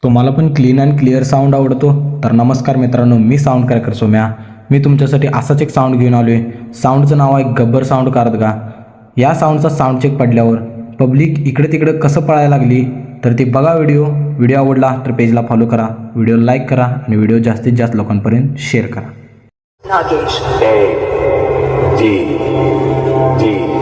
तुम्हाला पण clean and clear sound आवडतो? तर नमस्कार मित्रांनो, मी साऊंड क्रॅकर सोम्या. मी तुमच्यासाठी असाच एक साऊंड घेऊन आलो आहे. साऊंडचं नाव आहे गब्बर साऊंड कारदगा. या साऊंडचा साऊंड चेक पडल्यावर पब्लिक इकडे तिकडे कसं पळायला लागली तर ती बघा व्हिडिओ आवडला तर पेजला फॉलो करा, व्हिडिओ लाईक करा आणि व्हिडिओ जास्तीत जास्त लोकांपर्यंत शेअर करा. Nagesh. A D D